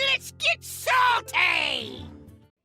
Let's get salty!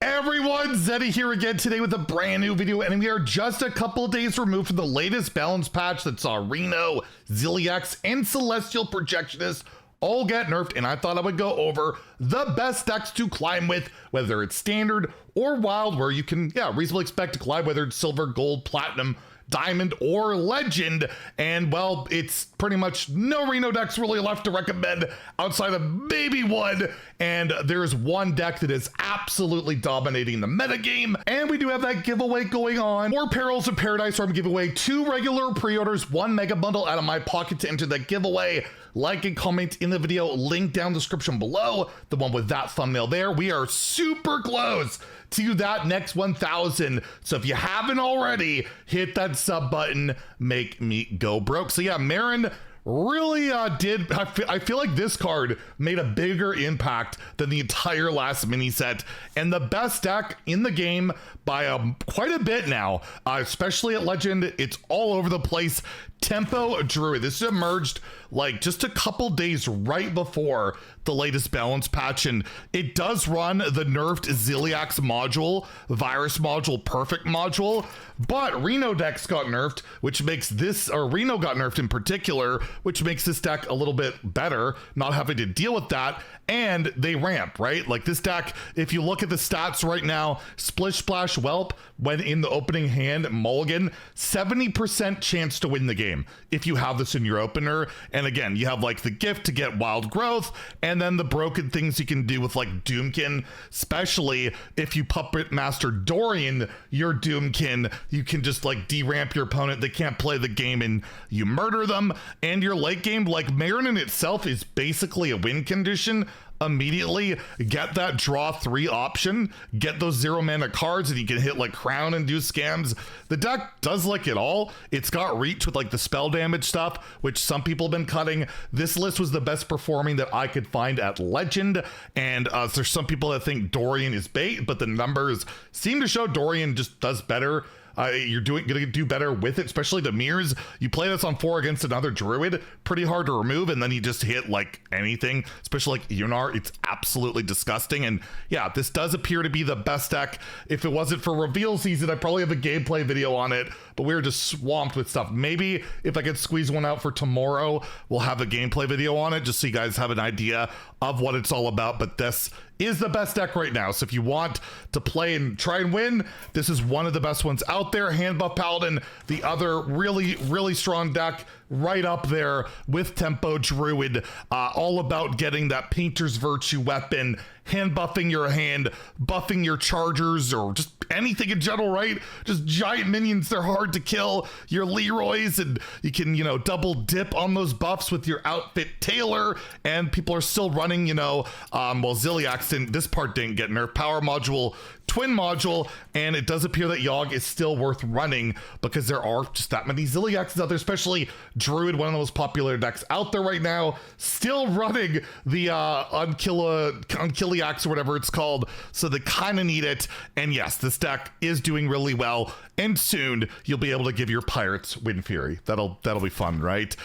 Everyone, Zeddy here again today with a brand new video, and we are just a couple days removed from the latest balance patch that saw Reno, Zilliax, and Celestial Projectionist all get nerfed, and I thought I would go over the best decks to climb with, whether it's standard or wild, where you can, reasonably expect to climb, whether it's silver, gold, platinum, diamond, or legend. And well, it's pretty much no Reno decks really left to recommend outside of maybe one, and there's one deck that is absolutely dominating the metagame, and we do have that giveaway going on for Perils of Paradise, where I'm giving away 2 regular pre-orders, 1 mega bundle out of my pocket to enter that giveaway. Like and comment in the video, link down description below, the one with that thumbnail there. We are super close to that next 1,000. So if you haven't already, hit that sub button, make me go broke. So yeah, Marin really did, I feel like this card made a bigger impact than the entire last mini set, and the best deck in the game by quite a bit now, especially at Legend. It's all over the place. Tempo Druid. This emerged like just a couple days right before the latest balance patch, and it does run the nerfed Zilliax module, virus module, perfect module, but Reno decks got nerfed, which makes this, or Reno got nerfed in particular, which makes this deck a little bit better, not having to deal with that, and they ramp, right? Like this deck, if you look at the stats right now, Splish Splash Whelp, when in the opening hand, Mulligan, 70% chance to win the game if you have this in your opener. And again, you have like the gift to get wild growth, and then the broken things you can do with like Doomkin, especially if you Puppet Master Dorian your Doomkin, you can just like deramp your opponent. They can't play the game and you murder them. And your late game, like Marin in itself, is basically a win condition. Immediately get that draw 3 option, get those 0 mana cards, and you can hit like Crown and do scams. The deck does like it all. It's got reach with like the spell damage stuff, which some people have been cutting. This list was the best performing that I could find at Legend, and there's some people that think Dorian is bait, but the numbers seem to show Dorian just does better. You're gonna do better with it, especially the mirrors. You play this on 4 against another Druid, pretty hard to remove, and then you just hit like anything, especially like Yunar. It's absolutely disgusting. And yeah, this does appear to be the best deck. If it wasn't for reveal season, I'd probably have a gameplay video on it, but we were just swamped with stuff. Maybe if I could squeeze one out for tomorrow, we'll have a gameplay video on it, just so you guys have an idea of what it's all about. But this is the best deck right now. So if you want to play and try and win, this is one of the best ones out there. Handbuff Paladin, the other really, really strong deck, right up there with Tempo Druid, all about getting that Painter's Virtue weapon, hand buffing your hand, buffing your chargers, or just anything in general, right? Just giant minions, they're hard to kill. Your Leroys, and you can, double dip on those buffs with your outfit Taylor, and people are still running, Zilliax, and this part didn't get nerfed. Power module, twin module, and it does appear that Yogg is still worth running because there are just that many Zilliaxes out there, especially Druid, one of the most popular decks out there right now, still running the Unkilliax or whatever it's called, so they kind of need it. And yes, this deck is doing really well, and soon you'll be able to give your pirates Wind Fury. That'll be fun, right?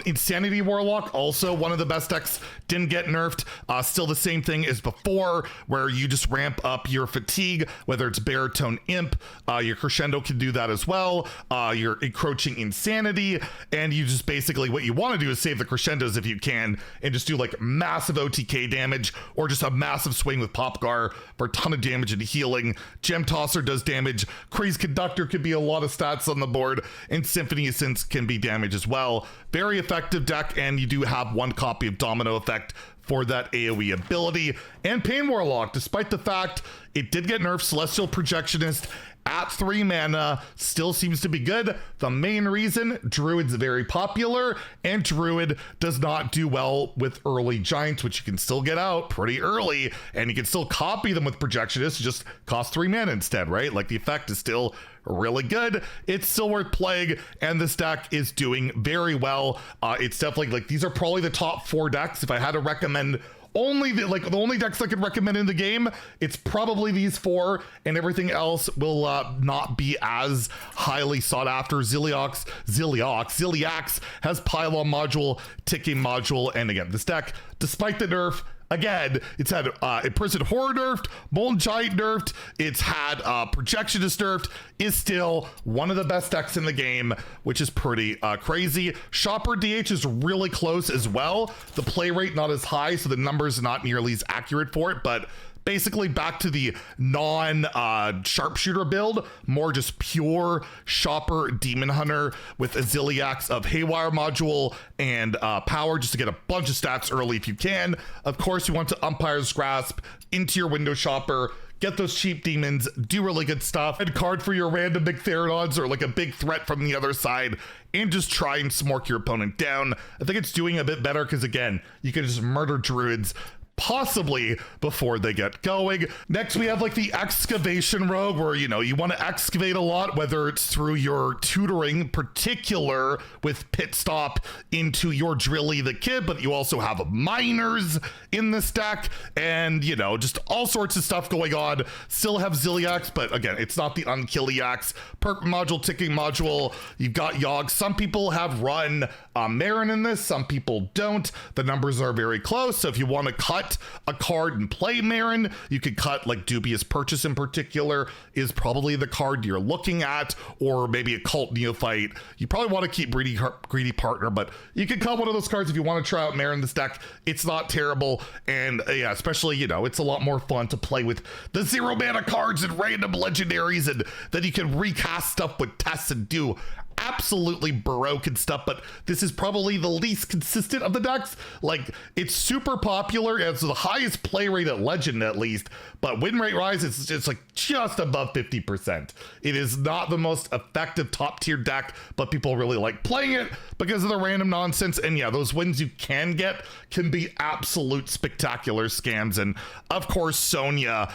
Insanity Warlock, also one of the best decks, didn't get nerfed. Still the same thing as before, where you just ramp up your fatigue, whether it's Baritone Imp, your Crescendo can do that as well, your Encroaching Insanity, and you just basically, what you want to do is save the Crescendos if you can, and just do like massive OTK damage, or just a massive swing with Popgar for a ton of damage and healing. Gem Tosser does damage, Craze Conductor could be a lot of stats on the board, and Symphony Essence can be damage as well. Very effective deck, and you do have 1 copy of Domino Effect for that AoE ability. And Pain Warlock, despite the fact it did get nerfed, Celestial Projectionist at 3 mana still seems to be good. The main reason, Druid's very popular, and Druid does not do well with early giants, which you can still get out pretty early, and you can still copy them with Projectionist, just cost 3 mana instead, right? Like the effect is still really good. It's still worth playing, and this deck is doing very well. It's definitely, like, these are probably the top 4 decks. If I had to recommend only the only decks I could recommend in the game, it's probably these 4, and everything else will not be as highly sought after. Zilliax has Pylon module, Ticking module, and again, this deck, despite the nerf, again, it's had Imprisoned Horror nerfed, Molten Giant nerfed, it's had Projectionist nerfed, is still one of the best decks in the game, which is pretty crazy. Shopper DH is really close as well. The play rate not as high, so the numbers not nearly as accurate for it, but basically back to the non-sharpshooter build, more just pure Shopper Demon Hunter with a Zilliax of Haywire module and power just to get a bunch of stats early if you can. Of course, you want to Umpire's Grasp into your Window Shopper, get those cheap demons, do really good stuff, and card for your random big Therodons or like a big threat from the other side, and just try and smork your opponent down. I think it's doing a bit better because, again, you can just murder Druids possibly before they get going. Next, we have like the Excavation Rogue, where, you know, you want to excavate a lot, whether it's through your tutoring, particular with Pit Stop into your Drilly the Kid, but you also have miners in this deck, and, you know, just all sorts of stuff going on. Still have Zilliax, but again, it's not the Unkilliax. Perk module, ticking module, you've got Yogg. Some people have run Marin in this, some people don't. The numbers are very close, so if you want to cut a card and play Marin, you could cut like Dubious Purchase in particular is probably the card you're looking at, or maybe a Cult Neophyte. You probably want to keep Greedy Partner, but you can cut one of those cards if you want to try out Marin in this deck. It's not terrible, and yeah, especially, you know, it's a lot more fun to play with the 0 mana cards and random legendaries, and then you can recast stuff with tests and do absolutely broken stuff. But this is probably the least consistent of the decks. Like, it's super popular, it's the highest play rate at Legend at least, but win rate rise is just like just above 50%. It is not the most effective top tier deck, but people really like playing it because of the random nonsense. And yeah, those wins you can get can be absolute spectacular scams. And of course, Sonya,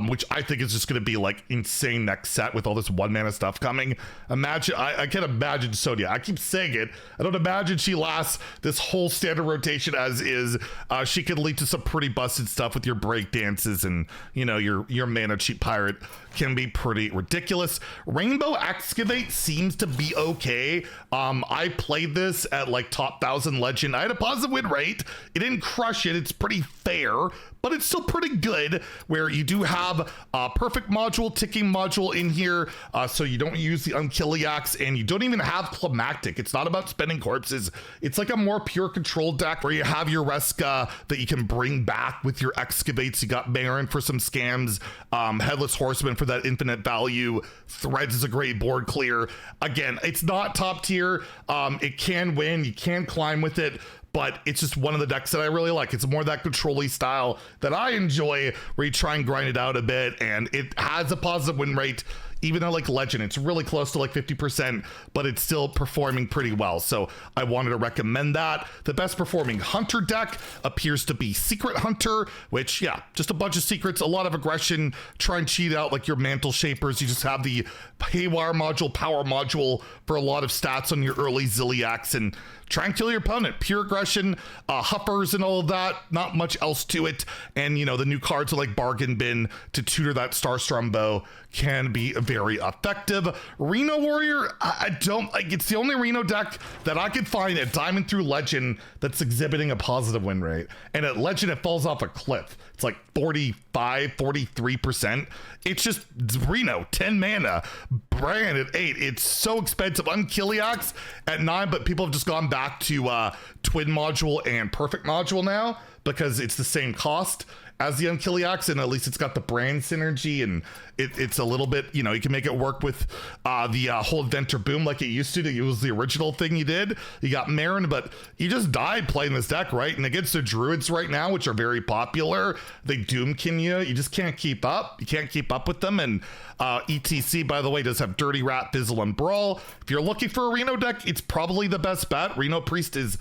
which I think is just going to be like insane next set with all this 1 mana stuff coming. Imagine, I can't imagine Sonya. I keep saying it. I don't imagine she lasts this whole standard rotation as is. She could lead to some pretty busted stuff with your break dances, and, you know, your mana cheap pirate can be pretty ridiculous. Rainbow Excavate seems to be okay. I played this at like top 1000 Legend. I had a positive win rate. It didn't crush it. It's pretty fair, but it's still pretty good, where you do have a perfect module, ticking module in here, so you don't use the Unkilliax, and you don't even have Climactic. It's not about spending corpses. It's like a more pure control deck where you have your Reska that you can bring back with your Excavates. You got Marin for some scams, Headless Horseman for that infinite value. Threads is a great board clear. Again, it's not top tier. It can win. You can climb with it, but it's just one of the decks that I really like. It's more that control-y style that I enjoy, where you try and grind it out a bit, and it has a positive win rate. Even though, like Legend, it's really close to like 50%, but it's still performing pretty well. So I wanted to recommend that. The best performing Hunter deck appears to be Secret Hunter, which, yeah, just a bunch of secrets, a lot of aggression, try and cheat out like your Mantle Shapers. You just have the Haywire module, Power module for a lot of stats on your early Zilliax, and try and kill your opponent. Pure aggression, Huffers and all of that, not much else to it. And, you know, the new cards are like Bargain Bin to tutor that Starstrom Bow can be very effective. Reno Warrior, I don't like. It's the only Reno deck that I could find at Diamond through Legend that's exhibiting a positive win rate. And at Legend, it falls off a cliff. It's like 45, 43%. It's just Reno, 10 mana, brand at 8. It's so expensive. Unkilliax at 9, but people have just gone back to Twin Module and Perfect Module now because it's the same cost as the Unkilliax, and at least it's got the brand synergy, and it's a little bit, you know, you can make it work with the whole Inventor Boom like it used to. It was the original thing you did. You got Marin, but you just died playing this deck, right? And against the Druids right now, which are very popular, they Doomkin you. You just can't keep up. You can't keep up with them. And ETC, by the way, does have Dirty Rat, Fizzle, and Brawl. If you're looking for a Reno deck, it's probably the best bet. Reno Priest is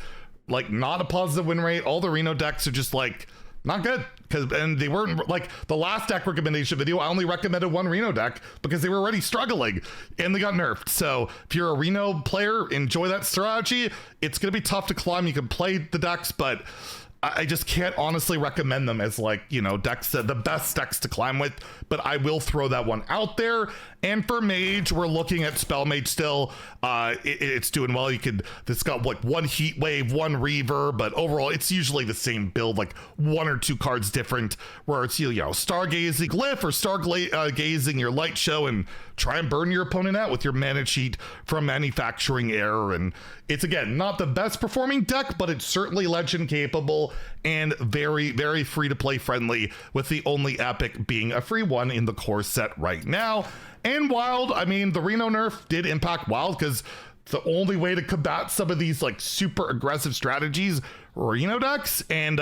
like not a positive win rate. All the Reno decks are just like not good, and they weren't like the last deck recommendation video. I only recommended one Reno deck because they were already struggling and they got nerfed. So if you're a Reno player, enjoy that strategy. It's going to be tough to climb. You can play the decks, but I just can't honestly recommend them as like, you know, decks, the best decks to climb with, but I will throw that one out there. And for Mage, we're looking at Spell Mage still. It's doing well. It's got like one Heat Wave, one Reaver, but overall it's usually the same build, like one or two cards different, where it's, you know, Stargazing Glyph or Stargazing your Light Show and try and burn your opponent out with your mana cheat from Manufacturing Error. And it's, again, not the best performing deck, but it's certainly legend capable and very, very free to play friendly, with the only epic being a free one in the core set right now. And Wild, I mean, the Reno nerf did impact Wild because the only way to combat some of these like super aggressive strategies Reno decks, and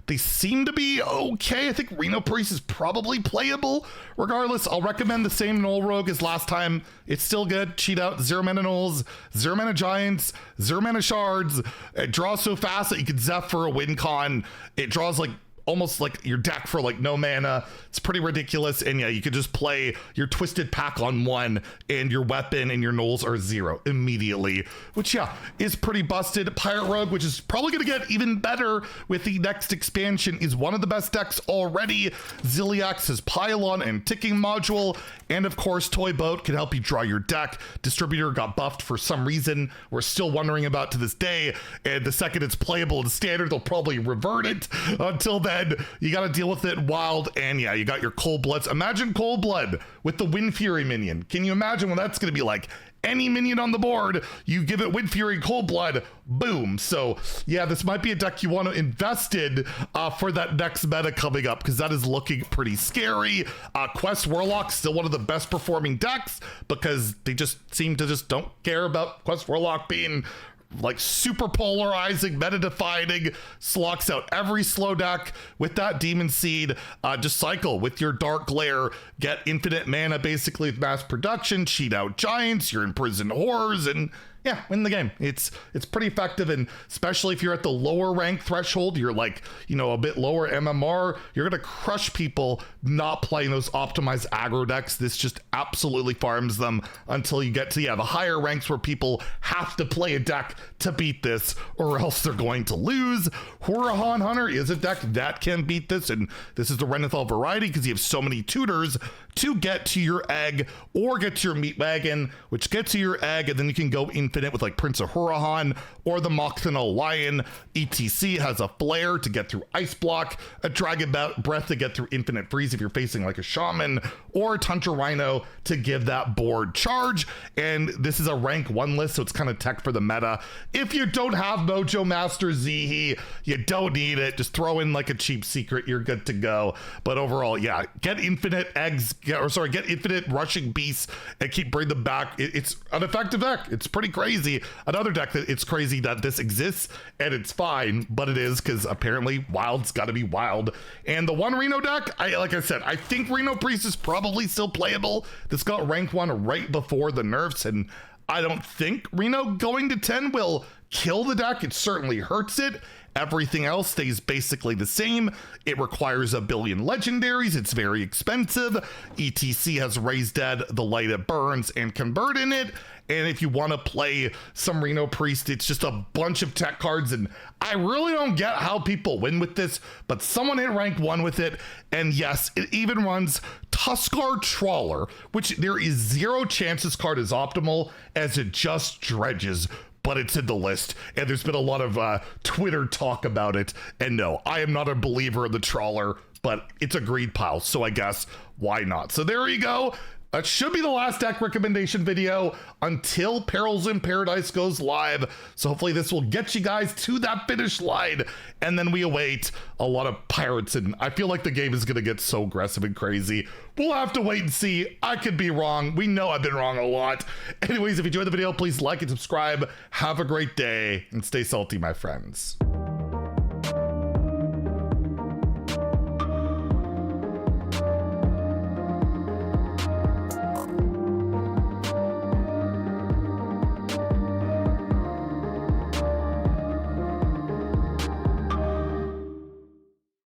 they seem to be okay. I think Reno Priest is probably playable. Regardless, I'll recommend the same Null Rogue as last time. It's still good. Cheat out 0 mana Nulls, 0 mana Giants, 0 mana Shards. It draws so fast that you can Zeph for a win con. It draws like almost like your deck for like no mana. It's pretty ridiculous. And yeah, you could just play your Twisted Pack on 1 and your weapon and your Nulls are 0 immediately, which yeah, is pretty busted. Pirate Rogue, which is probably going to get even better with the next expansion, is one of the best decks already. Zilliax has Pylon and Ticking Module. And of course, Toy Boat can help you draw your deck. Distributor got buffed for some reason we're still wondering about to this day. And the second it's playable in Standard, they'll probably revert it. Until then, you got to deal with it Wild. And yeah, you got your Cold Bloods. Imagine Cold Blood with the Wind Fury minion. Can you imagine what that's going to be like? Any minion on the board, you give it Wind Fury, Cold Blood, boom. So yeah, this might be a deck you want to invest in for that next meta coming up, because that is looking pretty scary. Quest Warlock, still one of the best performing decks, because they just seem to just don't care about Quest Warlock being like super polarizing, meta defining, slocks out every slow deck with that Demon Seed. Just cycle with your Dark Glare, get infinite mana basically with mass production, cheat out Giants, you're imprisoned Horrors, and yeah, win the game. It's pretty effective, and especially if you're at the lower rank threshold, you're like, you know, a bit lower MMR, you're gonna crush people not playing those optimized aggro decks. This just absolutely farms them until you get to, yeah, the higher ranks where people have to play a deck to beat this or else they're going to lose. Horahan Hunter is a deck that can beat this, and this is the Renathal variety because you have so many tutors to get to your egg or get to your meat wagon, which gets you your egg, and then you can go infinite with like Prince of Horahan or the Mocthanal Lion. ETC has a Flare to get through Ice Block, a Dragon Breath to get through Infinite Freeze if you're facing like a Shaman, or a Tundra Rhino to give that board charge. And this is a rank 1 list, so it's kind of tech for the meta. If you don't have Mojo Master Zihi, you don't need it. Just throw in like a cheap secret, you're good to go. But overall, yeah, get infinite eggs, get infinite rushing beasts and keep bringing them back. It's an effective deck. It's pretty crazy. Another deck that it's crazy that this exists, and it's fine, but it is because apparently Wild's got to be Wild. And the one Reno deck, like I said, I think Reno Priest is probably still playable. This got rank 1 right before the nerfs, and I don't think Reno going to 10 will kill the deck. It certainly hurts it. Everything else stays basically the same. It requires a billion legendaries. It's very expensive. ETC has Raise Dead, The Light It Burns, and Convert in it. And if you want to play some Reno Priest, it's just a bunch of tech cards. And I really don't get how people win with this, but someone hit rank 1 with it. And yes, it even runs Tuskar Trawler, which there is 0 chance this card is optimal, as it just dredges. But it's in the list, and there's been a lot of Twitter talk about it. And no, I am not a believer in the Trawler, but it's a greed pile, so I guess why not? So there you go. That should be the last deck recommendation video until Perils in Paradise goes live. So hopefully this will get you guys to that finish line. And then we await a lot of pirates. And I feel like the game is going to get so aggressive and crazy. We'll have to wait and see. I could be wrong. We know I've been wrong a lot. Anyways, if you enjoyed the video, please like and subscribe. Have a great day and stay salty, my friends.